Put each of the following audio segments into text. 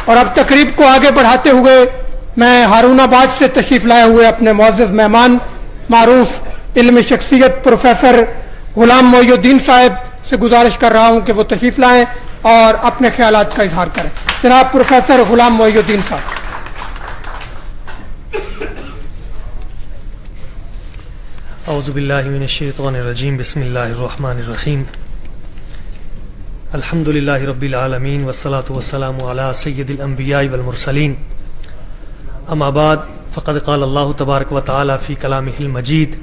اور اب تقریب کو آگے بڑھاتے ہوئے میں ہارون آباد سے تشریف لائے ہوئے اپنے معزز مہمان معروف علم شخصیت پروفیسر غلام محی الدین صاحب سے گزارش کر رہا ہوں کہ وہ تشریف لائیں اور اپنے خیالات کا اظہار کریں. جناب پروفیسر غلام محی الدین صاحب. اعوذ باللہ من الشیطان الرجیم. بسم اللہ الرحمن الرحیم. الحمد للہ رب العالمین والصلاة والسلام علی سید الانبیاء والمرسلین. اما بعد فقد قال اللہ تبارک و تعالی فی کلامہ المجید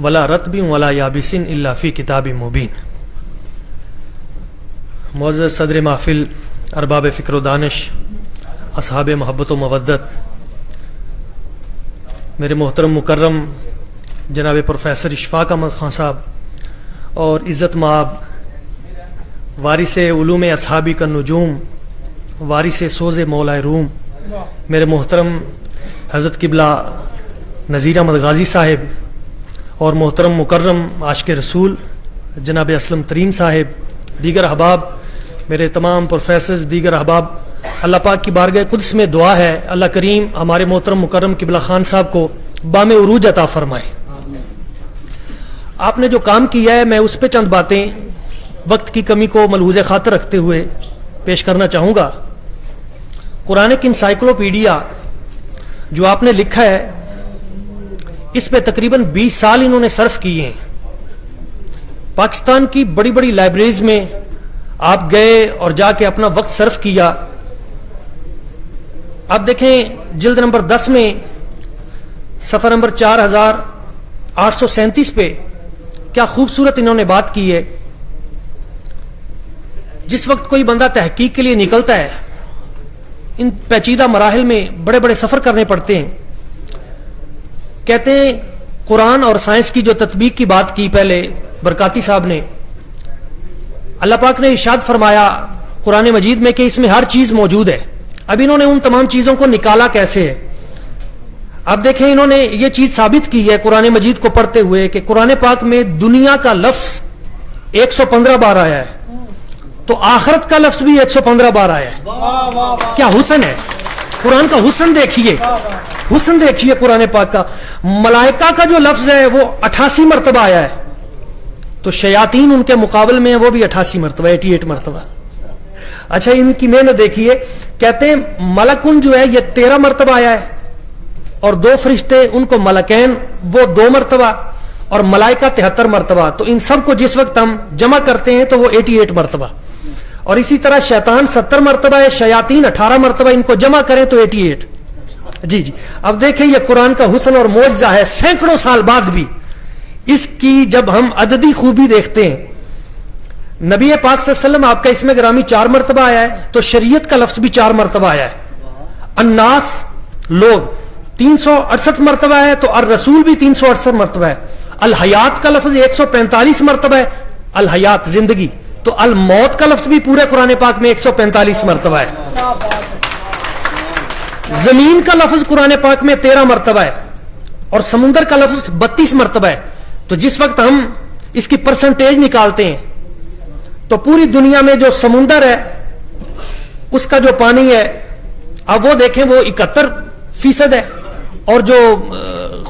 ولا رطب ولا یابس الا فی کتاب مبین. معزز صدر محفل، ارباب فکر و دانش، اصحاب محبت و مودت، میرے محترم مکرم جناب پروفیسر اشفاق احمد خان صاحب اور عزت مآب وارث علوم اصحابی کا نجوم، وارث سوز مولا روم، میرے محترم حضرت قبلہ نذیر احمد غازی صاحب اور محترم مکرم عاشق رسول جناب اسلم ترین صاحب، دیگر احباب، میرے تمام پروفیسرز، دیگر احباب، اللہ پاک کی بارگاہ قدس میں دعا ہے اللہ کریم ہمارے محترم مکرم قبلہ خان صاحب کو بام عروج عطا فرمائے. آپ نے جو کام کیا ہے میں اس پہ چند باتیں وقت کی کمی کو ملحوظ خاطر رکھتے ہوئے پیش کرنا چاہوں گا. قرآن کی انسائکلوپیڈیا جو آپ نے لکھا ہے اس پہ تقریباً 20 سال انہوں نے صرف کیے ہیں. پاکستان کی بڑی بڑی لائبریریز میں آپ گئے اور جا کے اپنا وقت صرف کیا. آپ دیکھیں جلد نمبر 10 میں صفحہ نمبر 4837 پہ کیا خوبصورت انہوں نے بات کی ہے. جس وقت کوئی بندہ تحقیق کے لیے نکلتا ہے ان پیچیدہ مراحل میں بڑے بڑے سفر کرنے پڑتے ہیں. کہتے ہیں قرآن اور سائنس کی جو تطبیق کی بات کی پہلے برکاتی صاحب نے، اللہ پاک نے ارشاد فرمایا قرآن مجید میں کہ اس میں ہر چیز موجود ہے. اب انہوں نے ان تمام چیزوں کو نکالا کیسے ہے. اب دیکھیں انہوں نے یہ چیز ثابت کی ہے قرآن مجید کو پڑھتے ہوئے کہ قرآن پاک میں دنیا کا لفظ 115 بار آیا ہے تو آخرت کا لفظ بھی 115 بار آیا ہے. کیا حسن ہے قرآن کا. حسن دیکھیے، حسن دیکھیے قرآن پاک کا. ملائکہ کا جو لفظ ہے وہ 88 مرتبہ آیا ہے تو شیاطین ان کے مقابل میں وہ بھی 88 مرتبہ 88 مرتبہ. اچھا ان کی محنت دیکھیے. کہتے ہیں ملکن جو ہے یہ 13 مرتبہ آیا ہے اور 2 فرشتے ان کو ملکین وہ 2 مرتبہ اور ملائکہ 73 مرتبہ. تو ان سب کو جس وقت ہم جمع کرتے ہیں تو وہ 88 مرتبہ. اور اسی طرح شیطان 70 مرتبہ ہے، شیاطین 18 مرتبہ، ان کو جمع کریں تو 88. جی جی اب دیکھیں یہ قرآن کا حسن اور معجزہ ہے. سینکڑوں سال بعد بھی اس کی جب ہم عددی خوبی دیکھتے ہیں، نبی پاک صلی اللہ علیہ وسلم آپ کا اسم گرامی 4 مرتبہ آیا ہے تو شریعت کا لفظ بھی 4 مرتبہ آیا ہے. الناس لوگ 368 مرتبہ ہے تو الرسول بھی 368 مرتبہ ہے. الحیات کا لفظ 145 مرتبہ ہے، الحیات زندگی. تو الموت کا لفظ بھی پورے قرآن پاک میں 145 مرتبہ ہے. زمین کا لفظ قرآن پاک میں 13 مرتبہ ہے اور سمندر کا لفظ 32 مرتبہ ہے. تو جس وقت ہم اس کی پرسنٹیج نکالتے ہیں تو پوری دنیا میں جو سمندر ہے اس کا جو پانی ہے اب وہ دیکھیں وہ 71% ہے اور جو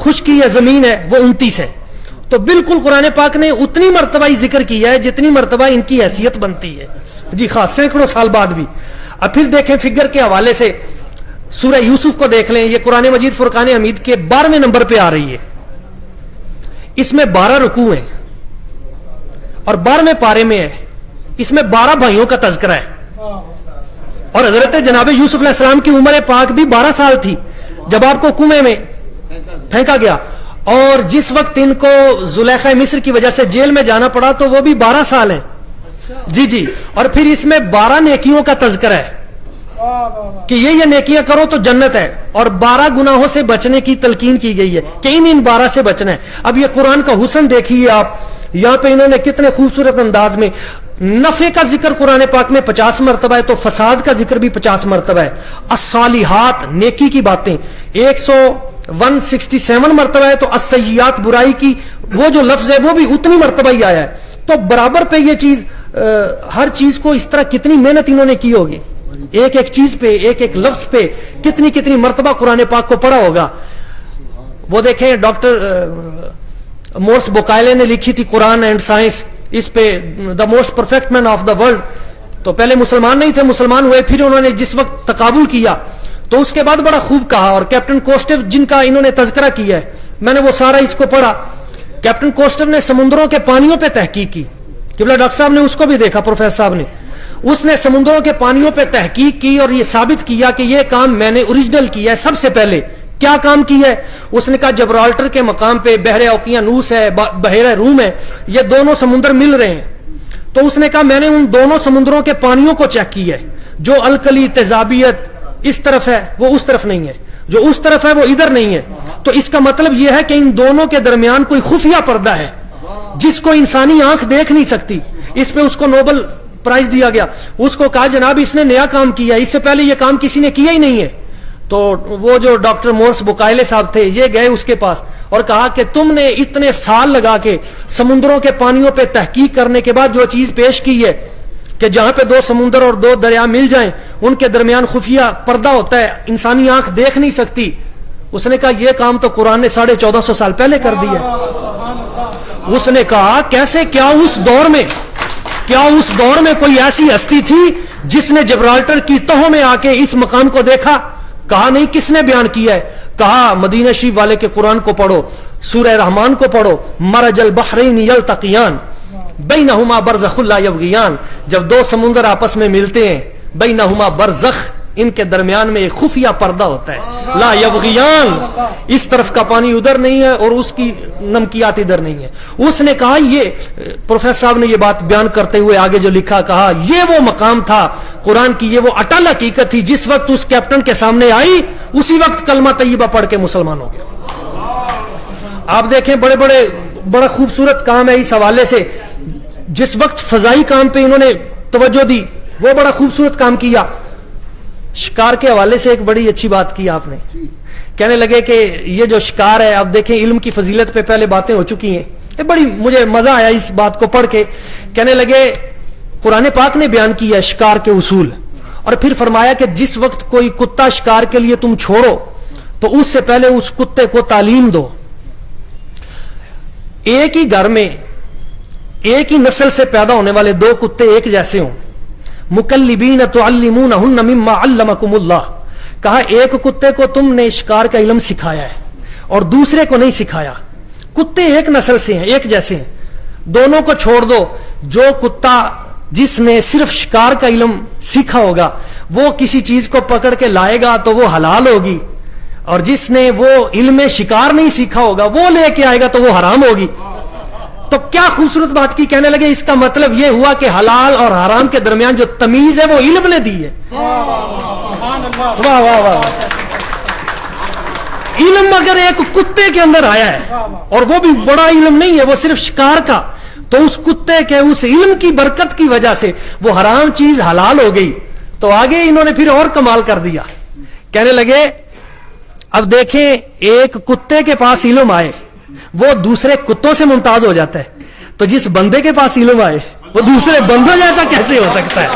خشکی ہے زمین ہے وہ 29 ہے. تو بالکل قرآن پاک نے اتنی مرتبہ ہی ذکر کیا ہے جتنی مرتبہ ان کی حیثیت بنتی ہے. جی خاص سینکڑوں سال بعد بھی. اب پھر دیکھیں فگر کے حوالے سے سورہ یوسف کو دیکھ لیں. یہ قرآن مجید فرقان حمید کے 12ویں نمبر پہ آ رہی ہے. اس میں 12 رکوع ہیں اور 12ویں پارے میں ہے. اس میں 12 بھائیوں کا تذکرہ ہے اور حضرت جناب یوسف علیہ السلام کی عمر پاک بھی 12 سال تھی جب آپ کو کنویں میں پھینکا گیا. اور جس وقت ان کو زلیخا مصر کی وجہ سے جیل میں جانا پڑا تو وہ بھی 12 سال ہیں. جی جی اور پھر اس میں 12 نیکیوں کا تذکرہ ہے کہ یہ نیکیاں کرو تو جنت ہے اور 12 گناہوں سے بچنے کی تلقین کی گئی ہے کہ ان 12 سے بچنا ہے. اب یہ قرآن کا حسن دیکھیے آپ. یہاں پہ انہوں نے کتنے خوبصورت انداز میں نفع کا ذکر قرآن پاک میں 50 مرتبہ ہے تو فساد کا ذکر بھی 50 مرتبہ ہے. الصالحات نیکی کی باتیں 167 مرتبہ ہے تو السیئات برائی کی وہ جو لفظ ہے وہ بھی اتنی مرتبہ ہی آیا ہے. تو برابر پہ یہ چیز ہر چیز کو اس طرح کتنی محنت انہوں نے کی ہوگی. ایک ایک چیز پہ, ایک ایک لفظ پہ کتنی کتنی مرتبہ قرآن پاک کو پڑھا ہوگا. وہ دیکھیں ڈاکٹر مورس بوکائلے نے لکھی تھی قرآن اینڈ سائنس, اس پہ the most perfect man of the world. تو پہلے مسلمان نہیں تھے, مسلمان ہوئے, پھر انہوں نے جس وقت تقابل کیا تو اس کے بعد بڑا خوب کہا. اور کیپٹن کوسٹیو جن کا انہوں نے تذکرہ کیا ہے, میں نے وہ سارا اس کو پڑھا. کیپٹن کوسٹیو نے سمندروں کے پانیوں پہ تحقیق کی. قبلہ ڈاکٹر صاحب نے اس کو بھی دیکھا, پروفیسر صاحب نے, اس نے سمندروں کے پانیوں پہ تحقیق کی اور یہ ثابت کیا کہ یہ کام میں نے اوریجنل کیا ہے. سب سے پہلے کیا کام کیا ہے؟ اس نے کہا جبرالٹر کے مقام پہ بحر اوقیانوس ہے, بحیرہ روم ہے, یہ دونوں سمندر مل رہے ہیں. تو اس نے کہا میں نے ان دونوں سمندروں کے پانیوں کو چیک کیا ہے, جو الکلی تیزابیت اس طرف ہے وہ اس طرف نہیں ہے, جو اس طرف ہے وہ ادھر نہیں ہے. تو اس کا مطلب یہ ہے کہ ان دونوں کے درمیان کوئی خفیہ پردہ ہے جس کو انسانی آنکھ دیکھ نہیں سکتی. اس پہ اس کو نوبل پرائز دیا گیا. اس کو کہا جناب اس نے نیا کام کیا, اس سے پہلے یہ کام کسی نے کیا ہی نہیں ہے. تو وہ جو ڈاکٹر مورس بوکائلے صاحب تھے یہ گئے اس کے پاس اور کہا کہ تم نے اتنے سال لگا کے سمندروں کے پانیوں پہ تحقیق کرنے کے بعد جو چیز پیش کی ہے کہ جہاں پہ دو سمندر اور دو دریا مل جائیں ان کے درمیان خفیہ پردہ ہوتا ہے, انسانی آنکھ دیکھ نہیں سکتی. اس نے کہا یہ کام تو قرآن نے 1450 سال پہلے کر دیا. اس نے کہا کیسے, کیا اس دور میں کوئی ایسی ہستی تھی جس نے جبرالٹر کی تہوں میں آ کے اس مقام کو دیکھا؟ کہا نہیں. کس نے بیان کیا ہے؟ کہا مدینہ شریف والے کے قرآن کو پڑھو, سورہ رحمان کو پڑھو, مرج البحرین یلتقیان بینہما برزخ لا یبغیان. جب دو سمندر آپس میں ملتے ہیں, بینہما برزخ, ان کے درمیان میں ایک خفیہ پردہ ہوتا ہے, لا یبغیان, اس طرف کا پانی ادھر نہیں ہے اور اس کی نمکیات ادھر نہیں ہے. اس نے کہا, یہ پروفیسر صاحب نے یہ بات بیان کرتے ہوئے آگے جو لکھا, کہا یہ وہ مقام تھا قرآن کی, یہ وہ اٹل حقیقت تھی جس وقت اس کیپٹن کے سامنے آئی اسی وقت کلمہ طیبہ پڑھ کے مسلمان ہو گیا. آپ دیکھیں بڑا خوبصورت کام ہے اس حوالے سے. جس وقت فضائی کام پہ انہوں نے توجہ دی وہ بڑا خوبصورت کام کیا. شکار کے حوالے سے ایک بڑی اچھی بات کی آپ نے, کہنے لگے کہ یہ جو شکار ہے, اب دیکھیں علم کی فضیلت پہ پہلے باتیں ہو چکی ہیں, یہ بڑی مجھے مزہ آیا اس بات کو پڑھ کے. کہنے لگے قرآن پاک نے بیان کیا ہے شکار کے اصول, اور پھر فرمایا کہ جس وقت کوئی کتا شکار کے لیے تم چھوڑو تو اس سے پہلے اس کتے کو تعلیم دو. ایک ہی گھر میں ایک ہی نسل سے پیدا ہونے والے دو کتے ایک جیسے ہوں, مکلبین تعلمونہن مما علمکم اللہ. کہا ایک کتے کو تم نے شکار کا علم سکھایا ہے اور دوسرے کو نہیں سکھایا. کتے ایک نسل سے ہیں, ایک جیسے ہیں, دونوں کو چھوڑ دو. جو کتا جس نے صرف شکار کا علم سیکھا ہوگا وہ کسی چیز کو پکڑ کے لائے گا تو وہ حلال ہوگی, اور جس نے وہ علم شکار نہیں سیکھا ہوگا وہ لے کے آئے گا تو وہ حرام ہوگی. تو کیا خوبصورت بات کی. کہنے لگے اس کا مطلب یہ ہوا کہ حلال اور حرام کے درمیان جو تمیز ہے وہ علم نے دی ہے. واہ واہ واہ. علم اگر ایک کتے کے اندر آیا ہے اور وہ بھی بڑا علم نہیں ہے, وہ صرف شکار کا, تو اس کتے کے اس علم کی برکت کی وجہ سے وہ حرام چیز حلال ہو گئی. تو آگے انہوں نے پھر اور کمال کر دیا. کہنے لگے اب دیکھیں ایک کتے کے پاس علم آئے وہ دوسرے کتوں سے ممتاز ہو جاتا ہے, تو جس بندے کے پاس علم آئے وہ دوسرے بندوں جیسا کیسے ہو سکتا ہے.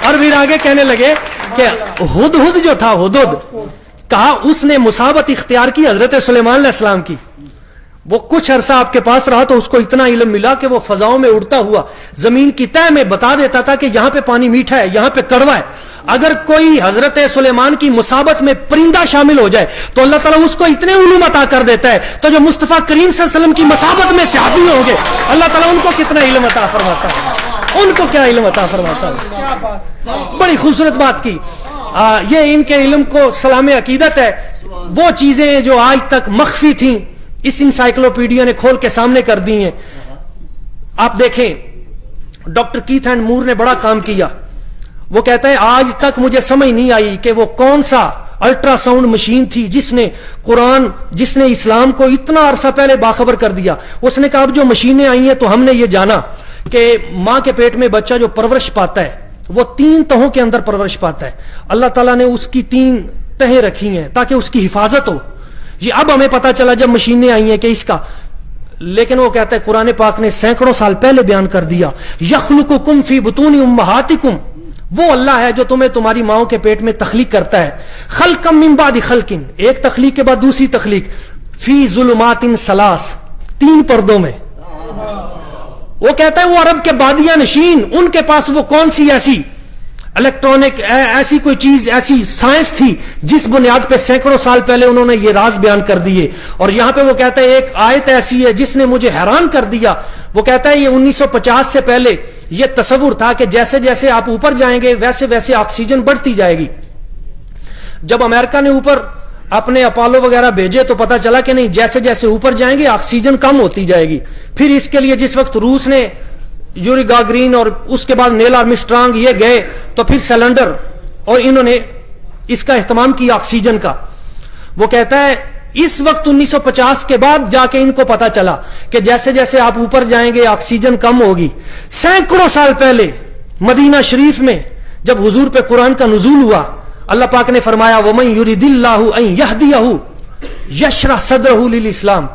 اور پھر آگے کہنے لگے کہ ہدہد جو تھا, ہدہد, کہا اس نے مسابت اختیار کی حضرت سلیمان علیہ السلام کی. وہ کچھ عرصہ آپ کے پاس رہا تو اس کو اتنا علم ملا کہ وہ فضاؤں میں اڑتا ہوا زمین کی تہ میں بتا دیتا تھا کہ یہاں پہ پانی میٹھا ہے, یہاں پہ کڑوا ہے. اگر کوئی حضرت سلیمان کی مسابت میں پرندہ شامل ہو جائے تو اللہ تعالیٰ اس کو اتنے علوم عطا کر دیتا ہے, تو جو مصطفیٰ کریم صلی اللہ علیہ وسلم کی مسابت میں صحابی ہوں گے اللہ تعالیٰ ان کو کتنا علم عطا فرماتا ہے, ان کو کیا علم عطا فرماتا ہے. بڑی خوبصورت بات کی. یہ ان کے علم کو سلام عقیدت ہے. وہ چیزیں جو آج تک مخفی تھیں اس انسائکلوپیڈیا نے کھول کے سامنے کر دی ہیں. آپ دیکھیں ڈاکٹر کیتھ اینڈ مور نے بڑا کام کیا. وہ کہتا ہے آج تک مجھے سمجھ نہیں آئی کہ وہ کون سا الٹرا ساؤنڈ مشین تھی جس نے اسلام کو اتنا عرصہ پہلے باخبر کر دیا. اس نے کہا اب جو مشینیں آئی ہیں تو ہم نے یہ جانا کہ ماں کے پیٹ میں بچہ جو پرورش پاتا ہے وہ 3 تہوں کے اندر پرورش پاتا ہے. اللہ تعالیٰ نے اس کی 3 تہیں رکھی ہیں تاکہ اس کی حفاظت ہو. یہ اب ہمیں پتا چلا جب مشینیں آئی ہیں کہ اس کا, لیکن وہ کہتا ہے قرآن پاک نے سینکڑوں سال پہلے بیان کر دیا, یخلقکم فی بطون امہاتکم وہ اللہ ہے جو تمہیں تمہاری ماؤں کے پیٹ میں تخلیق کرتا ہے. خلقم من بعد خلقن, ایک تخلیق کے بعد دوسری تخلیق. فی ظلمات ثلاث, 3 پردوں میں. وہ کہتا ہے وہ عرب کے بادیہ نشین, ان کے پاس وہ کون سی ایسی الیکٹرانک ایسی کوئی چیز, ایسی سائنس تھی جس بنیاد پہ سینکڑوں سال پہلے انہوں نے یہ راز بیان کر دیے. اور یہاں پہ وہ کہتا ہے ایک آیت ایسی ہے جس نے مجھے حیران کر دیا. وہ کہتا ہے یہ 1950 سے پہلے یہ تصور تھا کہ جیسے جیسے آپ اوپر جائیں گے ویسے ویسے آکسیجن بڑھتی جائے گی. جب امریکہ نے اوپر اپنے اپولو وغیرہ بھیجے تو پتا چلا کہ نہیں, جیسے جیسے اوپر جائیں گے آکسیجن کم ہوتی جائے گی. پھر اس کے لیے جس وقت روس نے یوری گاگرین اور اس کے بعد نیل آرمسٹرانگ یہ گئے تو پھر سلنڈر اور انہوں نے اس کا اہتمام کیا آکسیجن کا. وہ کہتا ہے اس وقت 1950 کے بعد جا کے ان کو پتا چلا کہ جیسے جیسے آپ اوپر جائیں گے آکسیجن کم ہوگی. سینکڑوں سال پہلے مدینہ شریف میں جب حضور پہ قرآن کا نزول ہوا, اللہ پاک نے فرمایا وَمَن يُرِدِ اللَّهُ أَن يَهْدِيَهُ يَشْرَحْ صَدْرَهُ لِلْإِسْلَامِ.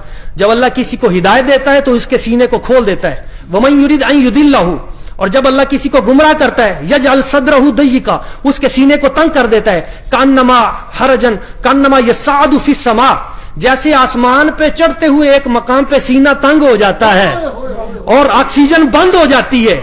جب اللہ کسی کو ہدایت دیتا ہے تو اس کے سینے کو کھول دیتا ہے. وَمَن يُرِدْ أَن يُضِلَّهُ, اور جب اللہ کسی کو گمراہ کرتا ہے یجعل صدرہ ضیقا, اس کے سینے کو تنگ کر دیتا ہے. کانما حرجن کانما یصعد فی السماء, جیسے آسمان پہ چڑھتے ہوئے ایک مقام پہ سینہ تنگ ہو جاتا ہے اور آکسیجن بند ہو جاتی ہے.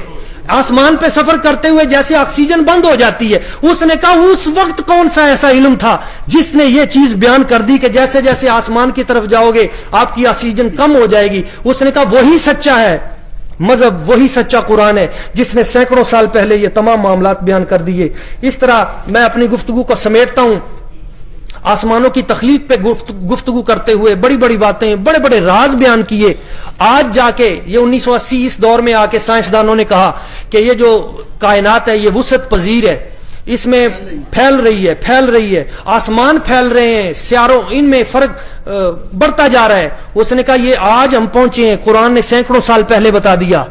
آسمان پہ سفر کرتے ہوئے جیسے آکسیجن بند ہو جاتی ہے. اس نے کہا اس وقت کون سا ایسا علم تھا جس نے یہ چیز بیان کر دی کہ جیسے جیسے آسمان کی طرف جاؤ گے آپ کی آکسیجن کم ہو جائے گی. اس نے کہا وہی سچا ہے مذہب, وہی سچا قرآن ہے جس نے سینکڑوں سال پہلے یہ تمام معاملات بیان کر دیے. اس طرح میں اپنی گفتگو کو سمیٹتا ہوں. آسمانوں کی تخلیق پہ گفتگو کرتے ہوئے بڑی بڑی باتیں, بڑے بڑے راز بیان کیے. آج جا کے یہ 1980 اس دور میں آ کے سائنسدانوں نے کہا کہ یہ جو کائنات ہے یہ وسعت پذیر ہے, اس میں پھیل رہی ہے, آسمان پھیل رہے ہیں, سیاروں ان میں فرق بڑھتا جا رہا ہے. اس نے کہا یہ آج ہم پہنچے ہیں, قرآن نے سینکڑوں سال پہلے بتا دیا.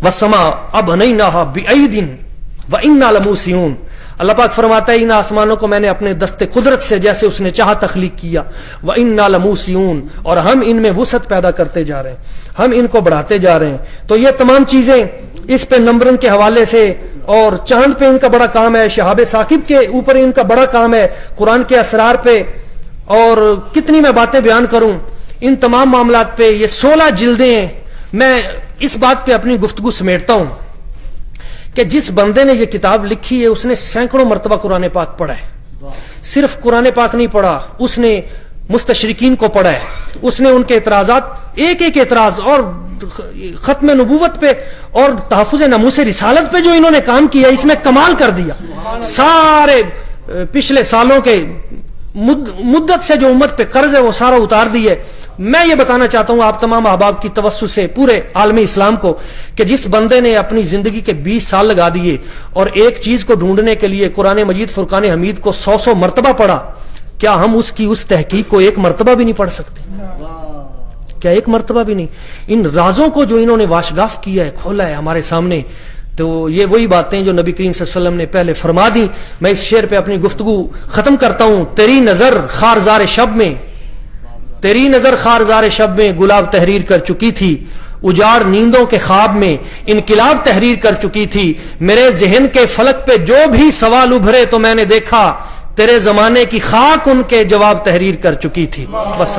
وَالسَّمَاءَ أَبْنَيْنَاهَا بِأَيْدٍ وَإِنَّا لَمُوسِعُونَ. اللہ پاک فرماتا ہے ان آسمانوں کو میں نے اپنے دست قدرت سے جیسے اس نے چاہا تخلیق کیا. وَإِنَّا لَمُوسِعُونَ, اور ہم ان میں وسعت پیدا کرتے جا رہے ہیں, ہم ان کو بڑھاتے جا رہے ہیں. تو یہ تمام چیزیں اس پہ نمبرنگ کے حوالے سے, اور چاند پہ ان کا بڑا کام ہے, شہاب ثاقب کے اوپر ان کا بڑا کام ہے, قرآن کے اسرار پہ, اور کتنی میں باتیں بیان کروں ان تمام معاملات پہ. یہ 16 جلدیں ہیں. میں اس بات پہ اپنی گفتگو سمیٹتا ہوں کہ جس بندے نے یہ کتاب لکھی ہے اس نے سینکڑوں مرتبہ قرآن پاک پڑھا ہے. صرف قرآن پاک نہیں پڑھا, اس نے مستشرقین کو پڑھا ہے, اس نے ان کے اعتراضات, ایک ایک اعتراض, اور ختم نبوت پہ اور تحفظ ناموس رسالت پہ جو انہوں نے کام کیا اس میں کمال کر دیا. سارے پچھلے سالوں کے مدت سے جو امت پہ قرض ہے وہ سارا اتار دی ہے. میں یہ بتانا چاہتا ہوں آپ تمام احباب کی توسط سے پورے عالمی اسلام کو کہ جس بندے نے اپنی زندگی کے 20 سال لگا دیے اور ایک چیز کو ڈھونڈنے کے لیے قرآن مجید فرقان حمید کو 100 مرتبہ پڑھا, کیا ہم اس کی اس تحقیق کو ایک مرتبہ بھی نہیں پڑھ سکتے؟ کیا ایک مرتبہ بھی نہیں؟ ان رازوں کو جو انہوں نے واشگاف کیا ہے, کھولا ہے ہمارے سامنے, تو یہ وہی باتیں جو نبی کریم صلی اللہ علیہ وسلم نے پہلے فرما دی. میں اس شعر پہ اپنی گفتگو ختم کرتا ہوں. تیری نظر خارزار شب میں, تیری نظر خارزار شب میں گلاب تحریر کر چکی تھی, اجاڑ نیندوں کے خواب میں انقلاب تحریر کر چکی تھی. میرے ذہن کے فلک پہ جو بھی سوال ابھرے تو میں نے دیکھا تیرے زمانے کی خاک ان کے جواب تحریر کر چکی تھی. بس